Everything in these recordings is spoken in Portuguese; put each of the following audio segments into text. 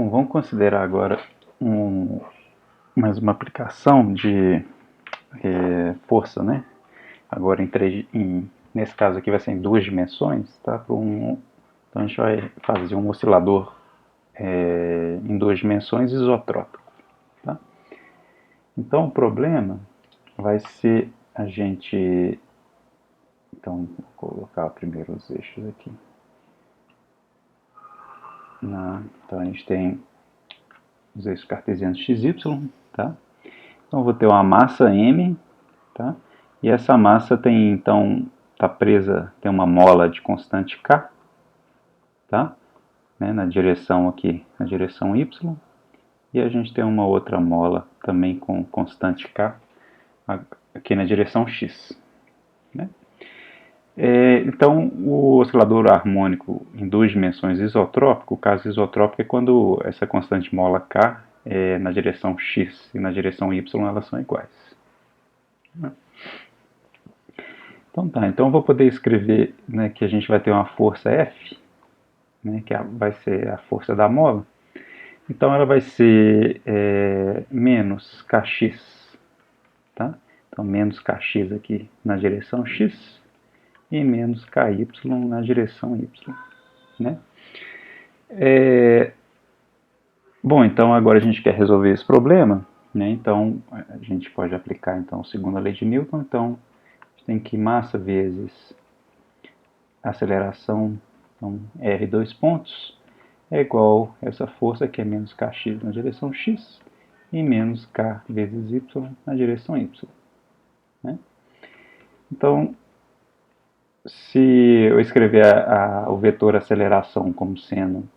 Bom, vamos considerar agora mais uma aplicação de força, né? Agora nesse caso aqui vai ser em duas dimensões, tá? Então a gente vai fazer um oscilador em duas dimensões isotrópico, tá? Então o problema vai ser a gente... Então vou colocar primeiro os eixos aqui. Então a gente tem os eixos cartesianos x, y, tá? Então eu vou ter uma massa m, tá? E essa massa tem, então, está presa, tem uma mola de constante k, tá? Na direção aqui, na direção y. E a gente tem uma outra mola também com constante k aqui na direção x, né? Então, o oscilador harmônico em duas dimensões isotrópico, o caso isotrópico é quando essa constante mola k na direção x e na direção y elas são iguais, né? Então tá, então eu vou poder escrever, né, que a gente vai ter uma força F, né, que vai ser a força da mola. Então ela vai ser menos kx, tá? Então menos kx aqui na direção x e menos ky na direção y, né? Bom, então agora a gente quer resolver esse problema, né? Então a gente pode aplicar então a segunda lei de Newton. Então a gente tem que massa vezes aceleração, então r dois pontos é igual a essa força que é menos kx na direção x e menos k vezes y na direção y, né? Então, se eu escrever o vetor aceleração como sendo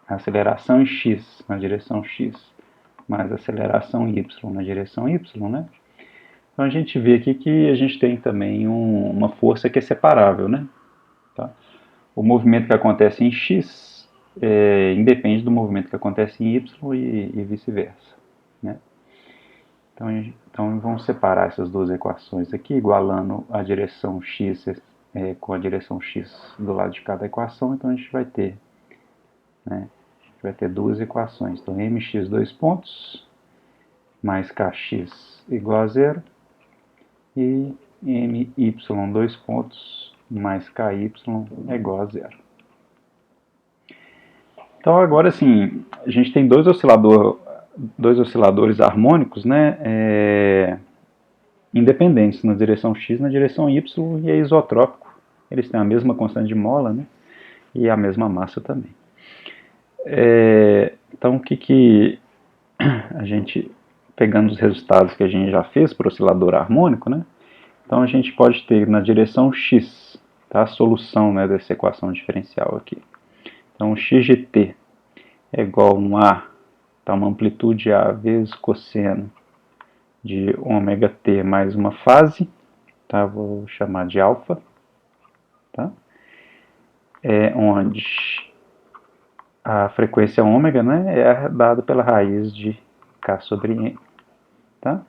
a aceleração em x na direção x mais a aceleração y na direção y, né? Então a gente vê aqui que a gente tem também uma força que é separável, né? Tá? O movimento que acontece em x independe do movimento que acontece em y e vice-versa, né? Então vamos separar essas duas equações aqui, igualando a direção x com a direção x do lado de cada equação. Então a gente vai ter, né, duas equações. Então mx dois pontos mais kx igual a zero e my dois pontos mais ky é igual a zero. Então agora sim, a gente tem dois osciladores harmônicos, né, independentes na direção x e na direção y, e é isotrópico. Eles têm a mesma constante de mola, né, e a mesma massa também. Então o que a gente, pegando os resultados que a gente já fez para o oscilador harmônico, né, então a gente pode ter na direção x, tá, a solução, né, dessa equação diferencial aqui. Então x de t é igual a um A, tá, uma amplitude A vezes cosseno de ômega t mais uma fase, tá, vou chamar de alfa, tá, onde a frequência ômega, né, é dada pela raiz de k sobre n, tá?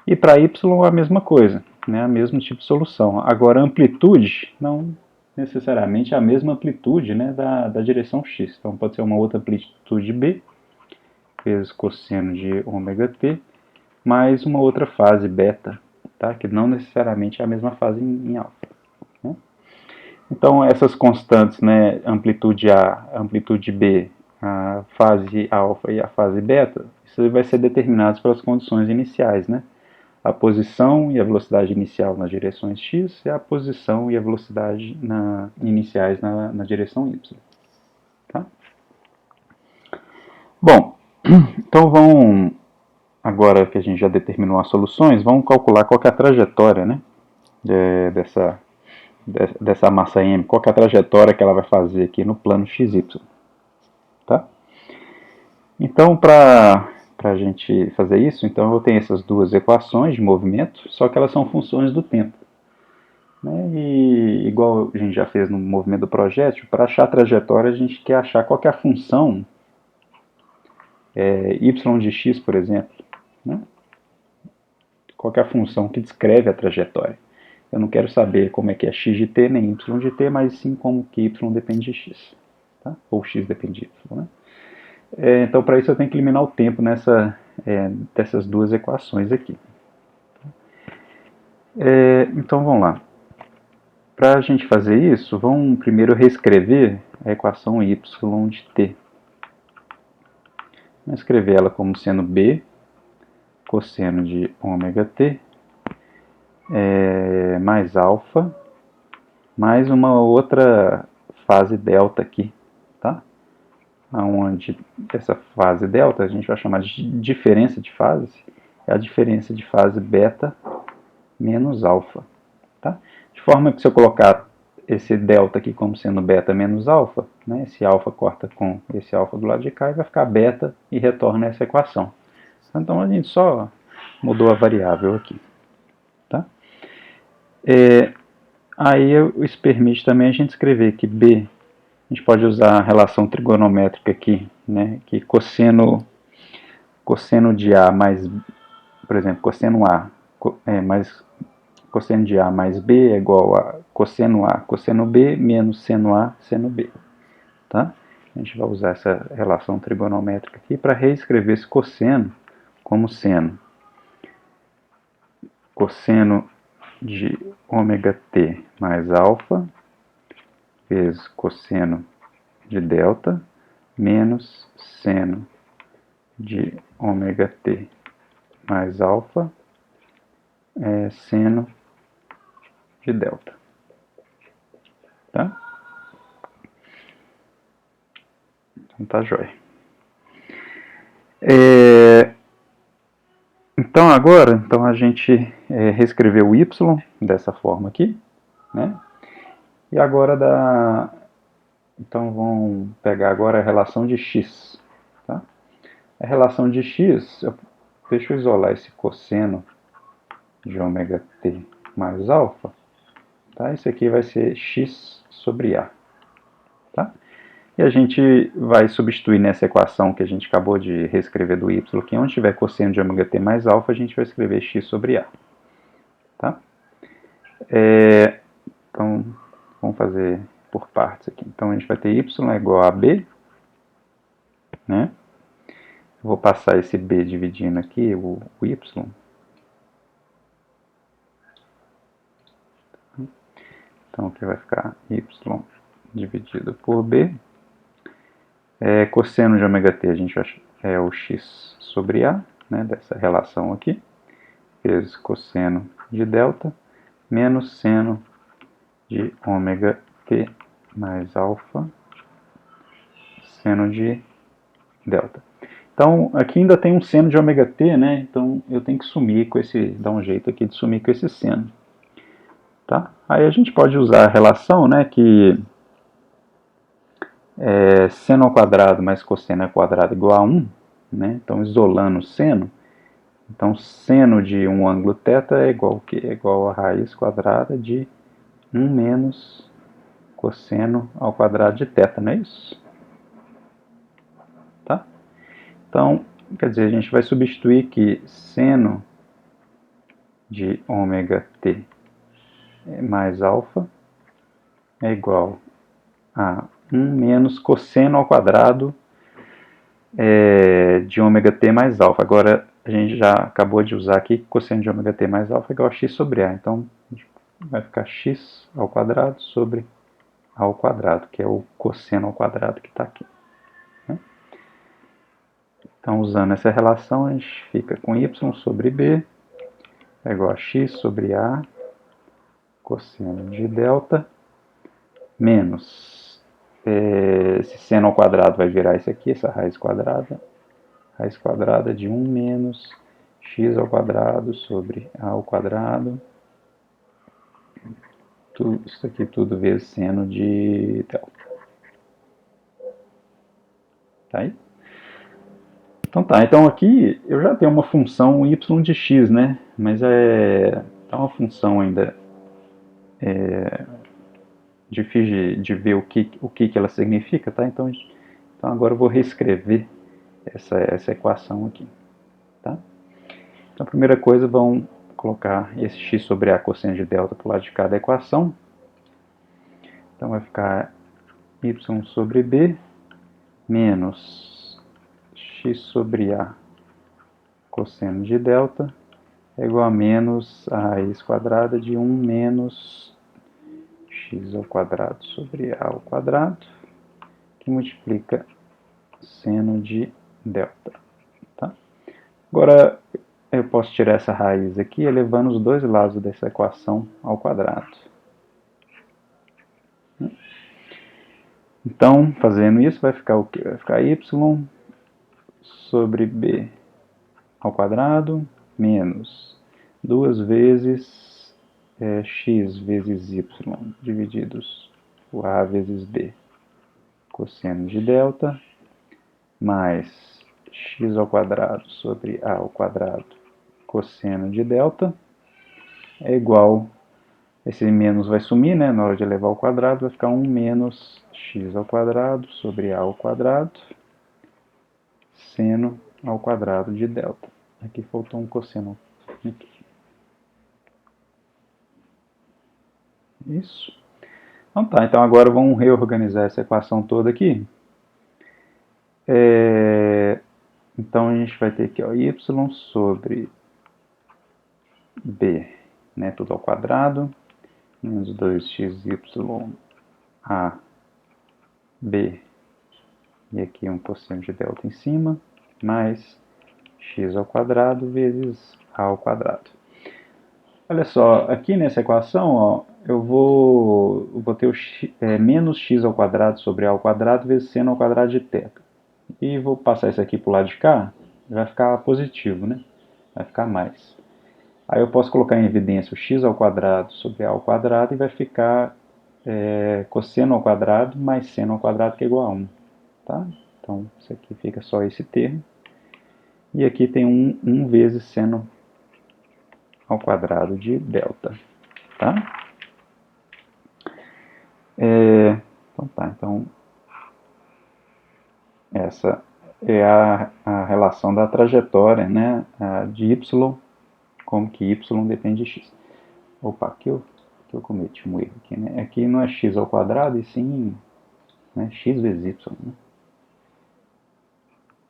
E para y a mesma coisa, né, o mesmo tipo de solução. Agora a amplitude não necessariamente é a mesma amplitude, né, da direção x. Então pode ser uma outra amplitude b vezes cosseno de ômega t mais uma outra fase beta, tá, que não necessariamente é a mesma fase em alfa, né? Então essas constantes, né, amplitude A, amplitude B, a fase alfa e a fase beta, isso vai ser determinado pelas condições iniciais, né? A posição e a velocidade inicial nas direções x e a posição e a velocidade iniciais na direção y, tá? Bom, então agora que a gente já determinou as soluções, vamos calcular qual que é a trajetória, né, dessa massa m, qual que é a trajetória que ela vai fazer aqui no plano xy, tá? Então, para a gente fazer isso, então eu tenho essas duas equações de movimento, só que elas são funções do tempo, né? E igual a gente já fez no movimento do projétil, para achar a trajetória a gente quer achar qual que é a função y de x, por exemplo, né? Qual que é a função que descreve a trajetória. Eu não quero saber como é que é x de t nem y de t, mas sim como que y depende de x, tá? Ou x depende de y, né? Então, para isso eu tenho que eliminar o tempo dessas duas equações aqui. Então, vamos lá. Para a gente fazer isso, vamos primeiro reescrever a equação y de t. Vamos escrever ela como sendo b cosseno de ômega t mais alfa mais uma outra fase delta aqui, tá? Onde essa fase delta a gente vai chamar de diferença de fase, é a diferença de fase beta menos alfa, tá? De forma que se eu colocar esse delta aqui como sendo beta menos alfa, né, esse alfa corta com esse alfa do lado de cá e vai ficar beta e retorna essa equação. Então a gente só mudou a variável aqui, tá? Aí isso permite também a gente escrever que b, a gente pode usar a relação trigonométrica aqui, né, que cosseno de a mais, por exemplo, cosseno a mais cosseno de a mais b é igual a cosseno b menos seno a, seno b. Tá? A gente vai usar essa relação trigonométrica aqui para reescrever esse cosseno como seno cosseno de ômega t mais alfa vezes cosseno de delta menos seno de ômega t mais alfa seno de delta. Tá? Então tá jóia. Então agora a gente reescreveu o y dessa forma aqui, né? E agora então vamos pegar agora a relação de x, tá? A relação de x, deixa eu isolar esse cosseno de ômega t mais alfa, tá? Isso aqui vai ser x sobre a, tá? E a gente vai substituir nessa equação que a gente acabou de reescrever do y, que onde tiver cosseno de ômega t mais alfa, a gente vai escrever x sobre a. Tá? Então, vamos fazer por partes aqui. Então, a gente vai ter y é igual a b, né? Eu vou passar esse b dividindo aqui, o y. Então, aqui vai ficar y dividido por b. Cosseno de ômega t, a gente é o x sobre a, né, dessa relação aqui, vezes cosseno de delta, menos seno de ômega t mais alfa, seno de delta. Então, aqui ainda tem um seno de ômega t, né, então eu tenho que sumir com dar um jeito aqui de sumir com esse seno. Tá? Aí a gente pode usar a relação, né, que seno ao quadrado mais cosseno ao quadrado igual a 1, né? Então, isolando o seno, então seno de um ângulo θ é igual, é igual a raiz quadrada de 1 menos cosseno ao quadrado de θ, não é isso? Tá? Então, quer dizer, a gente vai substituir que seno de ômega t mais alfa é igual a 1 menos cosseno ao quadrado de ômega t mais alfa. Agora, a gente já acabou de usar aqui cosseno de ômega t mais alfa é igual a x sobre a. Então, vai ficar x ao quadrado sobre a ao quadrado, que é o cosseno ao quadrado que está aqui. Né? Então, usando essa relação, a gente fica com y sobre b é igual a x sobre a cosseno de delta menos esse seno ao quadrado vai virar isso aqui, essa raiz quadrada de 1 menos x ao quadrado sobre a ao quadrado, isso aqui tudo vezes seno de delta. Tá aí? Então tá, então aqui eu já tenho uma função y de x, né? Mas tá uma função ainda difícil de ver o que ela significa, tá? Então agora eu vou reescrever essa equação aqui, tá? Então a primeira coisa, vamos colocar esse x sobre a cosseno de delta para o lado de cada equação. Então vai ficar y sobre b menos x sobre a cosseno de delta é igual a menos a raiz quadrada de 1 menos x ao quadrado sobre a ao quadrado, que multiplica seno de delta. Tá? Agora, eu posso tirar essa raiz aqui elevando os dois lados dessa equação ao quadrado. Então, fazendo isso, vai ficar o quê? Vai ficar y sobre b ao quadrado menos 2 vezes x vezes y divididos por a vezes b cosseno de delta mais x ao quadrado sobre a ao quadrado cosseno de delta é igual, esse menos vai sumir, né? Na hora de elevar ao quadrado vai ficar 1 menos x ao quadrado sobre a ao quadrado seno ao quadrado de delta. Aqui faltou um cosseno. Aqui. Isso. Então tá, então agora vamos reorganizar essa equação toda aqui. Então a gente vai ter aqui ó, y sobre b, né, tudo ao quadrado, menos 2xy a b, e aqui um cosseno de delta em cima, mais x ao quadrado vezes a ao quadrado. Olha só, aqui nessa equação, ó, eu vou ter o menos x ao quadrado sobre a ao quadrado vezes seno ao quadrado de θ. E vou passar isso aqui para o lado de cá, vai ficar positivo, né? Vai ficar mais. Aí eu posso colocar em evidência o x ao quadrado sobre a ao quadrado e vai ficar cosseno ao quadrado mais seno ao quadrado que é igual a 1. Tá? Então, isso aqui fica só esse termo. E aqui tem 1 vezes seno ao quadrado de delta. Tá? Então, essa é a relação da trajetória, né, de y, como que y depende de x. Opa, aqui eu cometi um erro aqui, né? Aqui não é x ao quadrado, e sim, né, x vezes y. Né?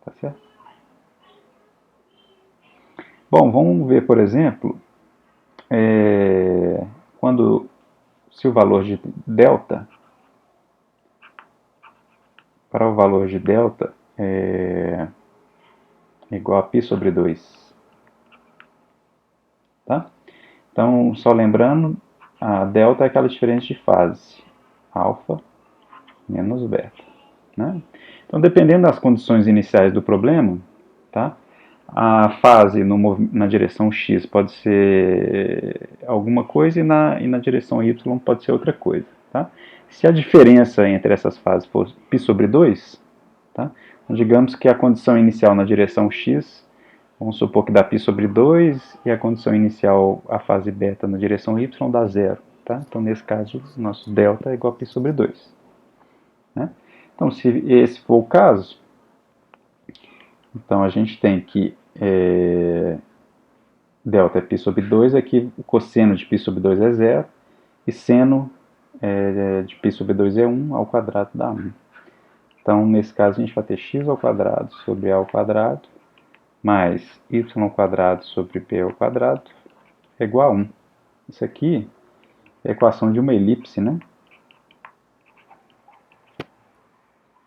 Tá certo? Bom, vamos ver, por exemplo, se o valor de delta, para o valor de delta é igual a π sobre 2. Tá? Então, só lembrando, a delta é aquela diferença de fase, alfa menos beta. Né? Então, dependendo das condições iniciais do problema, tá? A fase na direção x pode ser alguma coisa e na direção y pode ser outra coisa. Tá? Se a diferença entre essas fases for π sobre 2, tá? Então, digamos que a condição inicial na direção x, vamos supor que dá π sobre 2, e a condição inicial, a fase beta na direção y, dá 0. Tá? Então, nesse caso, nosso delta é igual a π sobre 2. Né? Então, se esse for o caso, então a gente tem que delta é π sobre 2, aqui o cosseno de π sobre 2 é 0, e seno de π sobre 2 é 1, ao quadrado dá 1. Então, nesse caso, a gente vai ter x ao quadrado sobre a ao quadrado, mais y ao quadrado sobre b ao quadrado, é igual a 1. Isso aqui é a equação de uma elipse, né?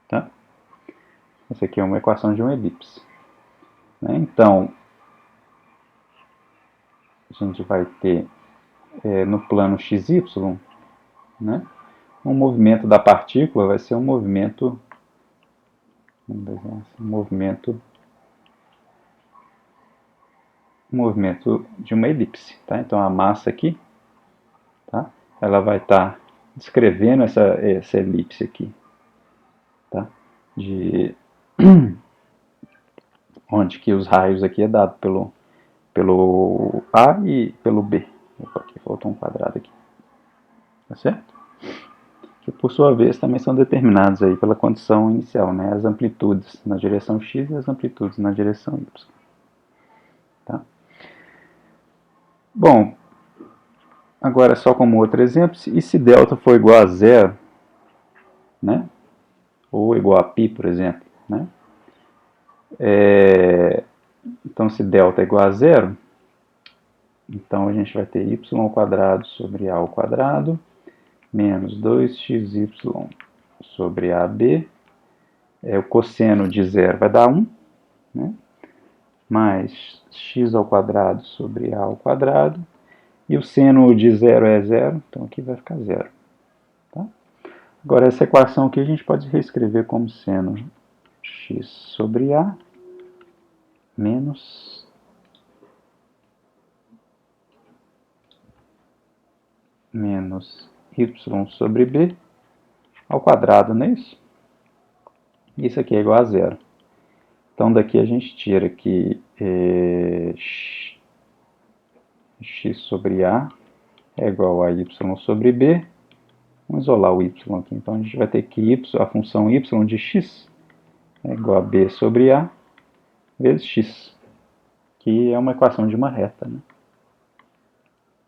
Tá? Essa aqui é uma equação de uma elipse. Né? Então, a gente vai ter no plano xy, né, um movimento da partícula vai ser um movimento, de uma elipse. Tá? Então, a massa aqui, tá, ela vai estar descrevendo essa elipse aqui. Tá? Onde que os raios aqui é dado pelo A e pelo B. Opa, aqui faltou um quadrado aqui. Tá certo? Que por sua vez também são determinados aí pela condição inicial, né? As amplitudes na direção x e as amplitudes na direção y. Tá? Bom, agora só como outro exemplo, e se delta for igual a 0, né? Ou igual a π, por exemplo, né? Então, se delta é igual a zero, então a gente vai ter y ao quadrado sobre a ao quadrado menos 2xy sobre AB. O cosseno de zero vai dar 1, né? Mais x ao quadrado sobre a ao quadrado. E o seno de zero é zero, então aqui vai ficar zero. Tá? Agora, essa equação aqui a gente pode reescrever como seno x sobre a menos y sobre b ao quadrado, não é isso? Isso aqui é igual a zero. Então, daqui a gente tira que x sobre a é igual a y sobre b. Vamos isolar o y aqui. Então, a gente vai ter que a função y de x é igual a b sobre a vezes x, que é uma equação de uma reta, né?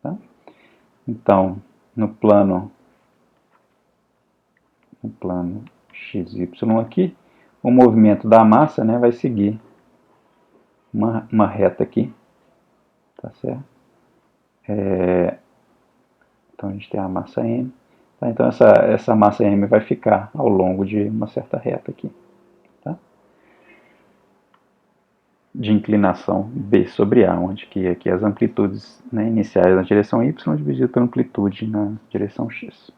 Tá? Então, no plano xy aqui, o movimento da massa, né, vai seguir uma reta aqui, tá certo? Então a gente tem a massa m, tá? Então essa massa m vai ficar ao longo de uma certa reta aqui, tá? De inclinação b sobre a, onde que aqui as amplitudes, né, iniciais na direção y dividido pela amplitude na direção x.